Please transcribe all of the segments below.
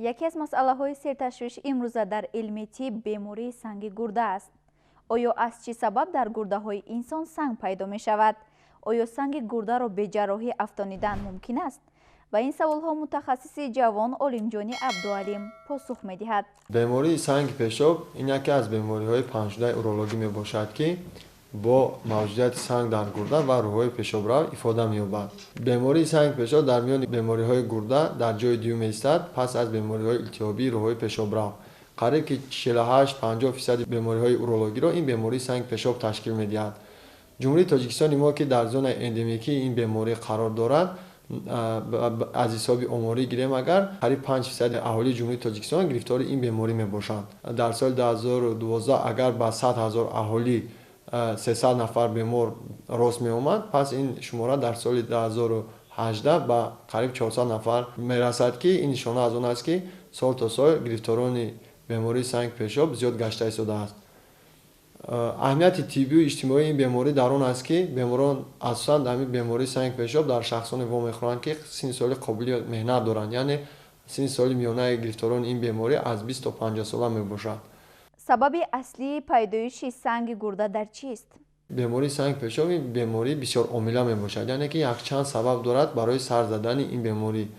یکی از مسئله‌های سرتشویش امروزه در علم طب بیماری سنگ گرده است. آیا از چه سبب در گرده‌های انسان سنگ پیدا می شود؟ آیا سنگ گرده را به جراحی افشاندن ممکن است؟ و این سوال‌ها متخصص جوان عالمجانی عبدالعلیم پاسخ می‌دهد. بیماری سنگ پیشاب این یکی از بیماری‌های پنجده اورولوژی میباشد که با موجودیت سنگ در گرده و روح‌های پیشابرو افاده می‌یابد. بیماری سنگ پیشاب در میان بیماری‌های گرده در جای دوم ایستد پس از بیماری‌های التهابی روح‌های پیشابرو. قریب که 48-50% بیماری‌های اورولوژی را این بیماری سنگ پیشاب تشکیل می‌دهد. جمهوری تاجیکستان ما که در زون اندمیکی این بیماری قرار دارد، از حساب عمری گیریم اگر قریب 5% اهالی جمهوری تاجیکستان گرفتار این بیماری میباشند. در سال 2012 اگر با 100,000 اهالی 300 نفر بیمار راست می اومد، پس این شماره در سال 2018 با قریب 400 نفر میرسد که این نشانه از اون است که سال تا سال گرفتاران بیماری سنگ پیشاب زیاد گشته شده است. اهمیت طبی و اجتماعی این بیماری در آن است که بیماران اساساً در این بیماری سنگ پیشاب در شخصان وامیخورند که سن سال قابل مهنت دارند، یعنی سن سال میانه گرفتاران این بیماری از 20 تا 50 ساله میباشد. سبب اصلی پیدایش سنگ گرده در چیست؟ بیماری سنگ پیشاب این بیماری بسیار عامله میباشد، یعنی که یک چند سبب دارد برای سر زدن این بیماری،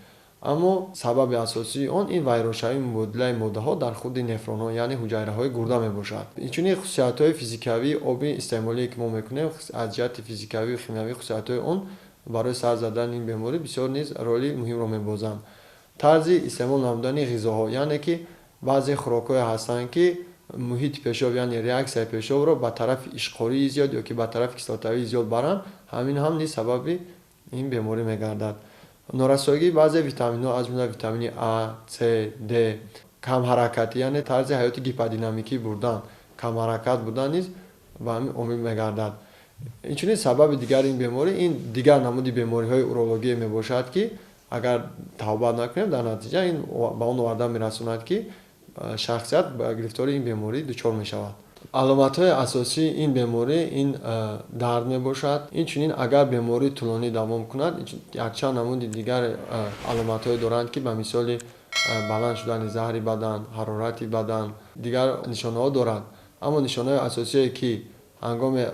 اما سبب اساسی آن این ویروس‌های مبادله ماده‌ها در خود نفرون‌ها یعنی حجره‌های گرده میباشد. این خصوصیت‌های فیزیکاوی آبی استعمالی که ما میکنیم از جهت فیزیکاوی و شیمیایی خصوصیت‌های آن برای سر زدن این بیماری بسیار نیز رول مهم را میبازند. طرز استعمال نمودن غذاها، یعنی که بعضی خوراک‌های هستند که محیط پیشاب یعنی ریاکسیون پیشاب را به طرف اشقاری زیاد یا که به طرف کسلاتوی زیاد برند، همین هم نیز سبب این بیماری میگردد. نارسایی بعضی ویتامین‌ها از جمله ویتامین A, C, D، کم حرکتی یعنی طرز حیات هیپودینامیکی بودن، کم حرکت بودن نیز به همین عامل میگردد. این سبب دیگر این بیماری این دیگر نمود بیماری‌های اورولوژی میباشد که اگر توبه نکنیم در نتیجه این به اون وارد میرساند که شخصیت به گرفتاری این بیماری دچار میشود. علامت‌های اساسی این بیماری این درد میباشد. این اگر بیماری طولانی دوام کند یک چند نمود دیگر علامت‌های دارند که به مثال بلند شدن زهر بدن، حرارت بدن، دیگر نشانه‌ها دارند، اما نشانه اساسی که هنگام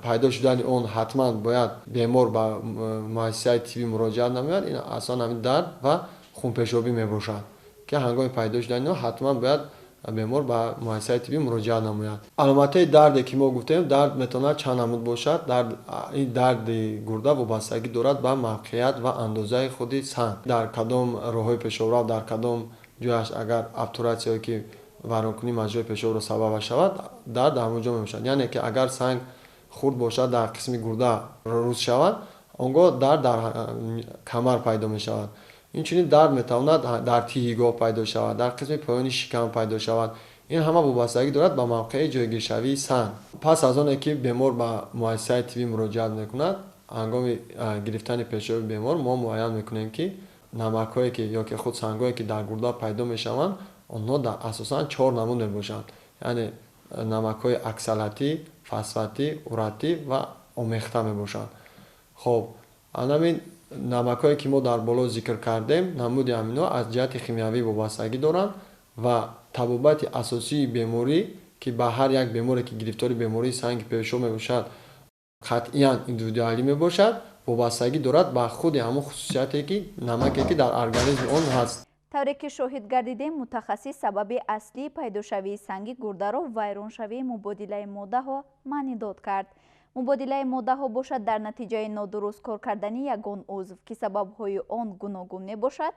پیدا شدن اون حتما باید بیمار به مؤسسه طبی مراجعت نماید، این اصلا همین درد و خون پیشابی میباشد که هنگام پیدا شدن اون حتما باید بیمار به مؤسسه طبی مراجعت نماید. علامت‌های درد که ما گفتیم درد میتونه چند نمود باشد. این درد گرده وابستگی دارد به موقعیت و اندازه خود سنگ، در کدام راه‌های پیشابرو، در کدام جایش اگر ابتوراسیایی که ورانکنی مجرای پیشاب را سبب شود درد در اونجا میباشد، یعنی که اگر سنگ خرد باشد در قسم گرده روز شود اونگاه درد در کمر پیدا می شود. این درد میتواند در تیهیگاه پیدا شود، در قسم پایین شکم پیدا شود. این همه وابستگی دارد به موقع جایگیر شوی سنگ. پس از آن که بیمار به مؤسسه طبی مراجعت میکند، هنگام گرفتن پیشاب بیمار ما معاین میکنیم که نمک‌هایی که یا که خود سنگ‌هایی که در گرده پیدا میشوند آنها در اساساً 4 نمود میباشند، یعنی نمک‌های اکسالتی، فسفاتی، اوراتی و آمیخته میباشند. خب همین نمک‌هایی که ما در بالا ذکر کردیم نمود امینو از جهت شیمیایی وابستگی دارند و تبابت اساسی بیماری که به هر یک بیماری که گرفتار بیماری سنگ پیشاب میباشد قطعاً ایندیویدوالی میباشد، وابستگی دارد به خود همون خصوصیاتی که نمکی که در ارگانیسم آن هست. طوری که شاهد گردیدیم متخصص سبب اصلی پیدا شوی سنگ گرده را ویران شوی مبادله ماده ها معنی داد کرد. مبادله ماده ها باشد در نتیجه نادرست کار کردن یگان عضو که سبب های آن گوناگون می باشد: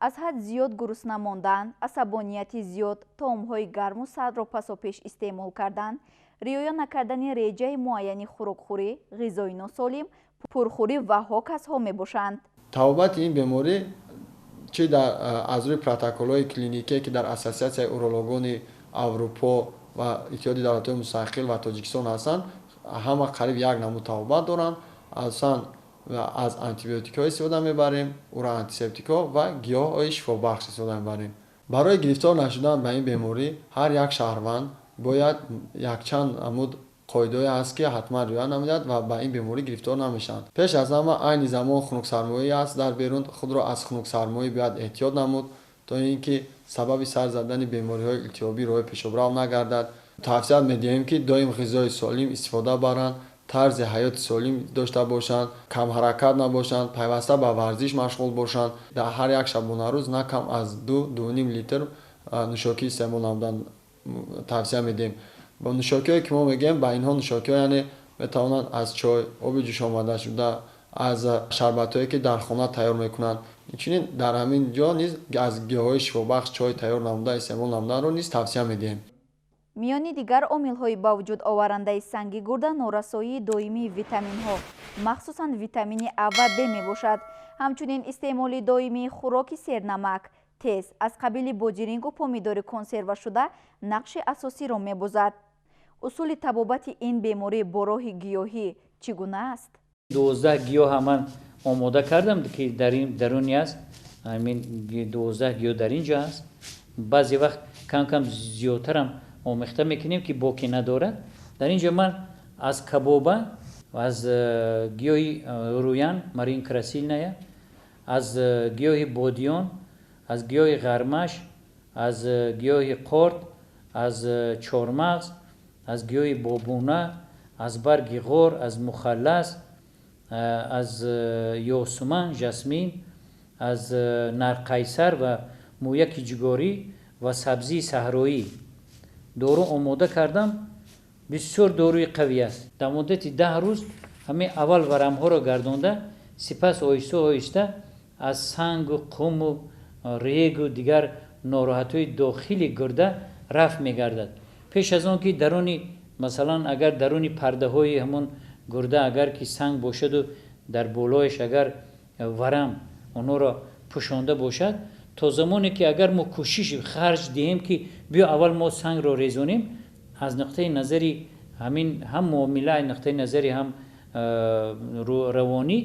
از حد زیاد گرسنه ماندن، عصبانیت زیاد، طعم های گرم و سرد را پساپیش استعمال کردن، رعایت نکردن رژه معینی خوراکخوری، غذای ناسالم، پرخوری و هاکس ها می باشند. تبابت این بیماری چه در از روی پروتکل‌های کلینیکی که در اساسیاسیون اورولوژان اروپا و اتحاد دولت‌های مستقل و تاجیکستان هستند، همه قریب یک نمود تبابت دارند. اصلا از آنتیبیوتیک‌ها استفاده می‌بریم، او را آنتیسپتیک‌ها و گیاهای شفابخش استفاده می‌بریم. برای گرفتار نشدن به این بیماری هر یک شهروند باید یک چند نمود قاعده است که حتما رعایت نماید و به این بیماری گرفتار نمیشند. پیش از همه عین زمان خنک سرمایه است در بیرون، خود را از خنک سرمایه باید احتیاط نمود то ин ки сабаби сар задани бемориҳои илтиёбӣ роҳи пешобрав нагардад. тавсия медиҳем ки доим ғизои солим истифода баранд, тарзи ҳаёти солим дошта бошанд, камҳаракат набошанд, пайваста ба варзиш машғул бошанд, дар ҳар як шабонарӯз на кам аз 2-2.5 литр нӯшокӣ истеъмол намудан тавсия медиҳем. бо нӯшокиҳое ки мо мегӯем, ба инҳо нӯшокиҳо яъне метавонанд аз чой, оби ҷӯшомадашуда, аз шарбатҳое ки дар хона тайёр мекунанд, инчунин дар ҳамин ҷо низ аз гиёҳҳои шифобахш чой тайёр намуда истеъмол намуданро низ тавсия медиҳем. миёни дигар омилҳои ба вуҷуд оварандаи санги гурда норасоии доимии витаминҳо, махсусан витамини А ва Б мебошад. ҳамчунин истеъмоли доимии хӯроки сернамак, тез аз қабили бодирингу помидори консервашуда нақши асосиро мебозад. усули табобати ин беморӣ бо роҳи гиёҳӣ чӣ гуна аст? 12 гиёҳа ман омода кардам ки даруни аст. ҳамин 12 гиёҳ дар ин ҷо аст. баъзе вақт кам зиёдтарам омехта мекунем ки боки надорад. дар ин ҷо ман аз кабоба, аз гиёҳи рӯян марин красильная, аз гиёҳи бодиён, аз гиёҳи ғармаш, аз гиёҳи қорт, аз чормағз, аз гиёҳи бобуна, аз барги ғор, аз мухаллас, аз ёсуман, жасмин, аз нарқайсар ва мӯяки ҷугорӣ ва сабзии саҳроӣ дору омода кардам. бисёр доруи қавӣ аст. дар муддати 10 рӯз ҳамин аввал варамҳоро гардонда, сипас оҳиста оҳиста аз сангу қуму регу дигар нороҳатҳои дохили гурда рафт мегардад. пеш аз он ки даруни масалан агар даруни пардаҳои ҳамон гурда агар ки санг бошаду дар болояш агар варам онҳоро пӯшонда бошад, то замоне ки агар мо кӯшиш харҷ диҳем ки биё аввал мо сангро резонем, аз нуқтаи назари ҳамин ҳам муомила, нуқтаи назари ҳам равонӣ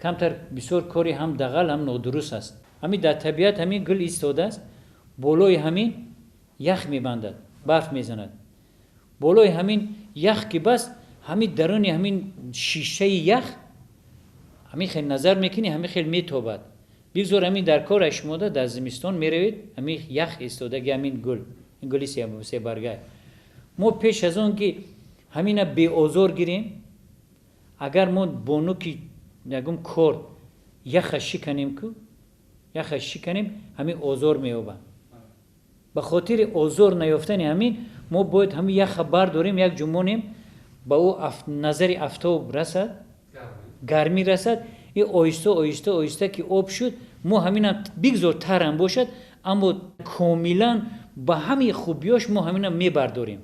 камтар бисёр кори ҳам дағал ҳам нодуруст аст. ҳамин дар табиат ҳамин гул истодааст, болои ҳамин ях мебандад, барф мезанад. болои ҳамин ях ки бас ҳамин даруни ҳамин шишаи ях ҳамин хел назар мекунӣ, ҳамин хел метобад. бигзор ҳамин дар кора шумода дар зимистон меравед, ҳамин ях истодаги ҳамин гул, гули себаргай. мо пеш аз он ки ҳамина беозор гирем, агар мо бо нуки ягум кор яха шиканем ку яха шиканем, ҳамин озор меёбад. ба хотири озор наёфтани ҳамин мо бояд ҳамин яха бардорем, як ҷумонем, ба ӯ назари афтоб расад, гармӣ расад, и оҳиста оҳиста оҳиста ки об шуд, мо ҳаминам бигзор тарам бошад, аммо комилан ба ҳамин хубиёш мо ҳаминам мебардорем.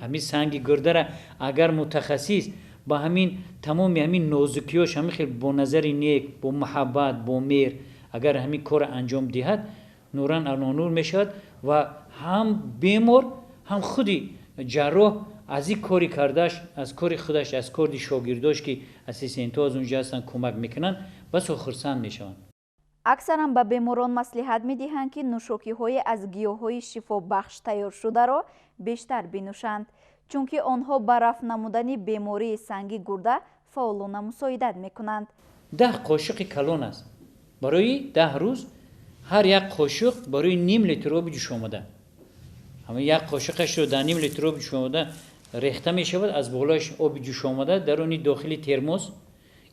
ҳамин санги гурдара агар мутахассис ба ҳамин тамоми ҳамин нозукиёш ҳамин хел бо назари нек, бо муҳаббат, бо меҳр агар ҳамин кора анҷом диҳад, нуран анонур мешавад ва ҳам бемор ҳам худи ҷарроҳ аз ин кори кардааш, аз кори худаш, аз кори шогирдош ки ассистентҳо аз унҷо ҳастанд кӯмак мекунанд, басо хурсанд мешаванд. аксаран ба беморон маслиҳат медиҳанд ки нӯшокиҳое аз гиёҳҳои шифобахш тайёршударо бештар бинӯшанд, чунки онҳо ба рафт намудани бемории санги гурда фаъолона мусоидат мекунанд. 10 қошиқи калон аст. барои 10 рӯз ҳар як қошиқ барои ним литр оби ҷӯшомада. ҳамин як қошиқашро дар ним литр оби ҷӯшомада рехта мешавад, аз болояш оби ҷӯшомада даруни дохили термос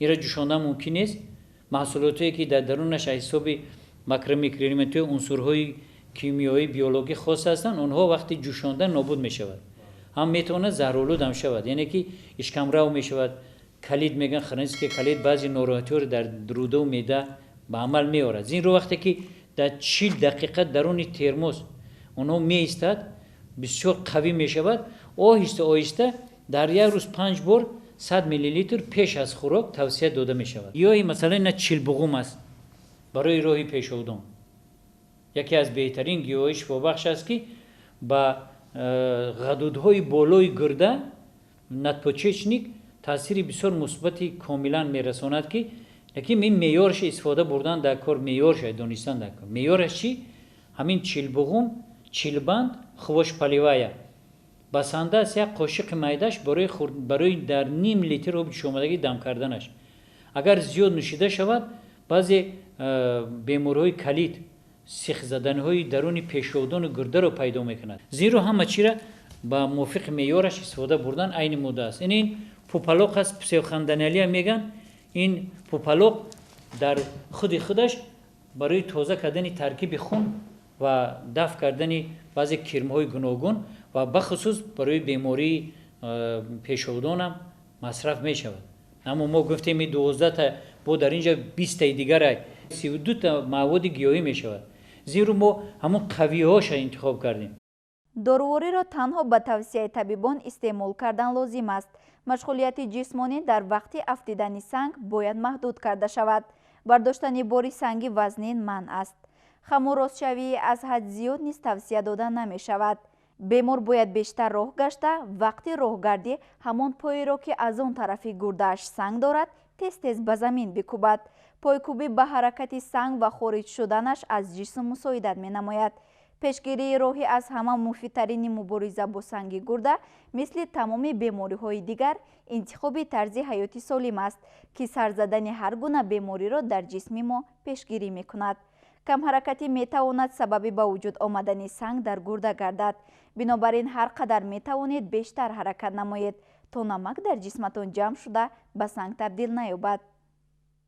ира ҷӯшонда мумкин нест. маҳсулотое ки дар дарунаш аз ҳисоби макромикроэлементҳои унсурҳои кимиёӣ биологӣ хос ҳастанд, онҳо вақти ҷӯшонда нобуд мешавад. ҳам метавонад заҳролуд ҳам шавад, яъне ки ишкамрав мешавад. калид мегӯянд хронический калид баъзе нороҳатиҳоро дар рӯдаву меъда ба амал меорад. зинро вақте ки дар 40 дақиқа даруни термос онҳо меистад, бисёр қавӣ мешавад, оҳиста оҳиста дар як рӯз 5 бор 100 мл пеш аз хӯрок тавсия дода мешавад. ёи масалан ина чилбуғум аст барои роҳи пешовдон. яке аз беҳтарин гиёҳои шифобахш аст ки ба ғадудҳои болои гурда надпочечник таъсири бисёр мусбати комилан мерасонад ки лекин ин меъёраш истифода бурдан дар кор, меъёраш донистан дар кор. меъёраш чӣ? ҳамин чилбуғум, чилбанд, хувош паливая басанда аст як қошиқи майдаш барои дар ним литр оби ҷӯшомадагӣ дам карданаш. агар зиёд нӯшида шавад, баъзе бемориҳои калид, سیخ زدن‌های درون پیشودان گرده رو پیدا میکند. زیرا همه چی را با موافق معیارش استفاده بردن عین موده است. این پوپالوق است، پسیوخندنالی میگن. این پوپالوق در خودش برای تازه کردن ترکیب خون و دفع کردن بعضی کرم‌های گوناگون و بخصوص برای بیماری پیشودان هم مصرف می شود. اما ما گفتیم 12 تا بود در اینجا 20 تا دیگر 32 تا مواد گیاهی می شود. زیرا ما همون قوی هاش انتخاب کردیم. دارووری را تنها به توصیه طبیبان استعمال کردن لازم است. مشغولیت جسمانی در وقت افدیدن سنگ باید محدود کرده شود. برداشتن باری سنگی وزنین منع است. خمورازشوی از حد زیاد نیز توصیه داده نمی شود. بیمار باید بیشتر راه گشته وقتی راهگردی همان پایی را که از آن طرفی گرده‌اش سنگ دارد تیز تیز به زمین بکوبد. پایکوبی به حرکت سنگ و خارج شدنش از جسم مساعدت می نماید. پیشگیری راهی از همه مفیدترین مبارزه با سنگ گرده مثل تمام بیماری های دیگر انتخاب طرز حیاتی سالم است که سر زدن هر گونه بیماری را در جسم ما پیشگیری می کند. کم حرکتی می تواند سبب به وجود آمدن سنگ در گرده گردد. بنابراین هر قدر می توانید بیشتر حرکت نمایید تا نمک در جسمتان جمع شده به سنگ تبدیل نیابد.